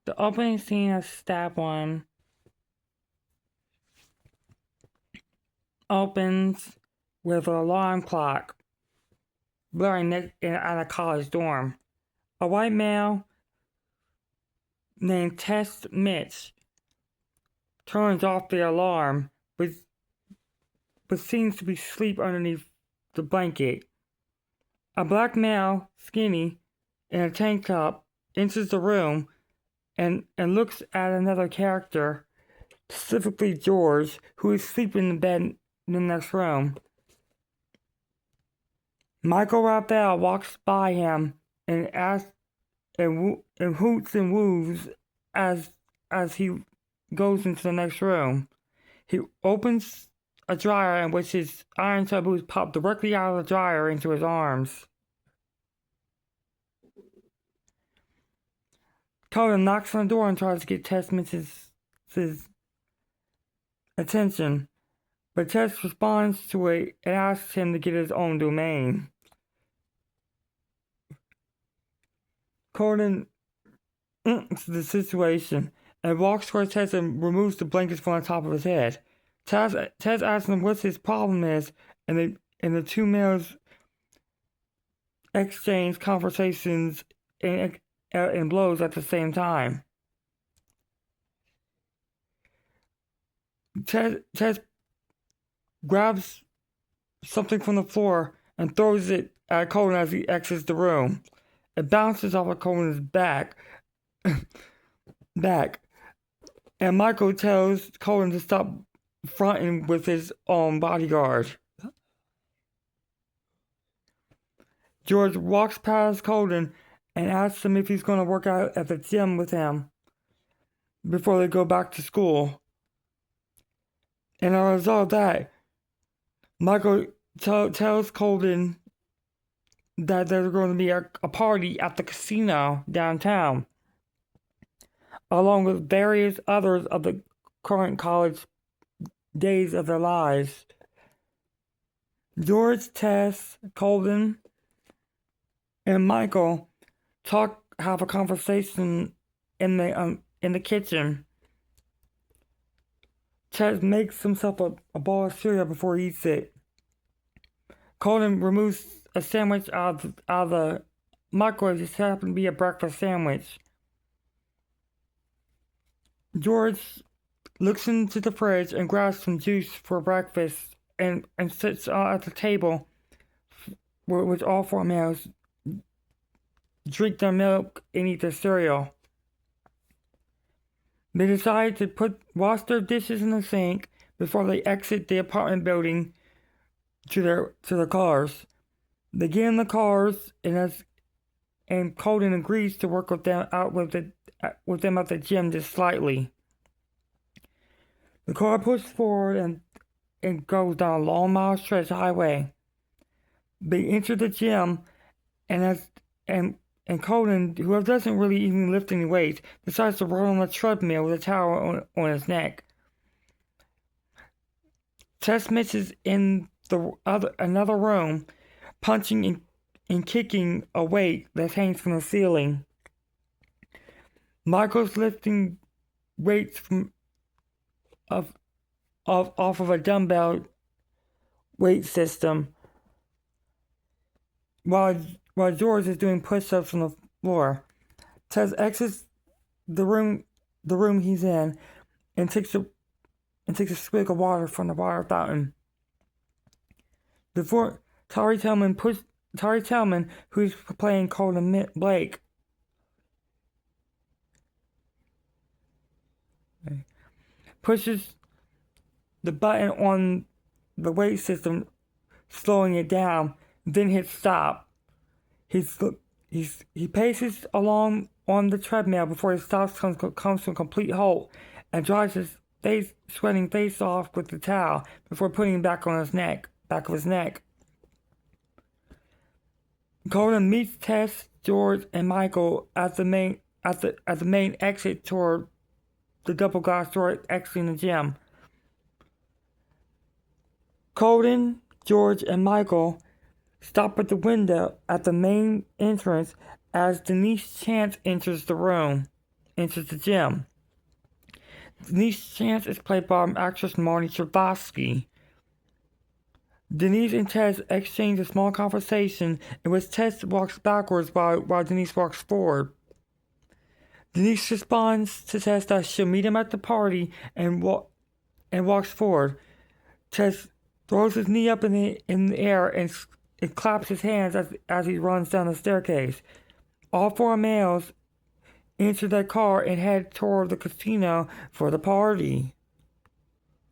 The opening scene of Stab One opens with an alarm clock blaring at a college dorm. A white male named Tess Mitch turns off the alarm, but seems to be asleep underneath the blanket. A black male, skinny, in a tank top, enters the room and looks at another character, specifically George, who is sleeping in bed in the next room. Michael Raphael walks by him and asks and hoots and woos as he goes into the next room. He opens a dryer in which his iron tub boots pop directly out of the dryer into his arms. Colin knocks on the door and tries to get Tess Mitch's attention, but Tess responds to it and asks him to get his own domain. Colin the situation and walks towards Tess and removes the blankets from the top of his head. Tess asks him what his problem is, and the two males exchange conversations and blows at the same time. Tess grabs something from the floor and throws it at Colin as he exits the room. It bounces off of Colin's back, and Michael tells Colin to stop fronting with his own bodyguard. George walks past Colin and asks him if he's going to work out at the gym with him before they go back to school. And as a result of that, Michael tells Colin that there's going to be a party at the casino downtown, along with various others of the current college days of their lives. George, Tess, Colin, and Michael have a conversation in the kitchen. Tess makes himself a bowl of cereal before he eats it. Colin removes a sandwich out of the microwave. It happened to be a breakfast sandwich. George looks into the fridge and grabs some juice for breakfast and sits at the table which all four males drink their milk and eat their cereal. They decide to wash their dishes in the sink before they exit the apartment building to their cars. They get in the cars and Colin agrees to work with them with them at the gym just slightly. The car pushes forward and goes down a long mile stretch highway. They enter the gym and Colin, who doesn't really even lift any weights, decides to run on a treadmill with a towel on his neck. Tess Mitch is in another room, punching and kicking a weight that hangs from the ceiling. Michael's lifting weights off of a dumbbell weight system, while George is doing push-ups on the floor. Tess exits the room he's in and takes a swig of water from the water fountain. Before Tori Tellman, who's playing Colin Blake, pushes the button on the weight system, slowing it down, then hits stop. He paces along on the treadmill before his stops comes to a complete halt and dries his sweating face off with the towel before putting it back of his neck. Colin meets Tess, George, and Michael at the main exit toward the double glass door exiting the gym. Colin, George, and Michael stop at the window at the main entrance as Denise Chance enters the room. enters the gym. Denise Chance is played by actress Marnie Chervasky. Denise and Tess exchange a small conversation in which Tess walks backwards while Denise walks forward. Denise responds to Tess that she'll meet him at the party and walks forward. Tess throws his knee up in the air and claps his hands as he runs down the staircase. All four males enter their car and head toward the casino for the party.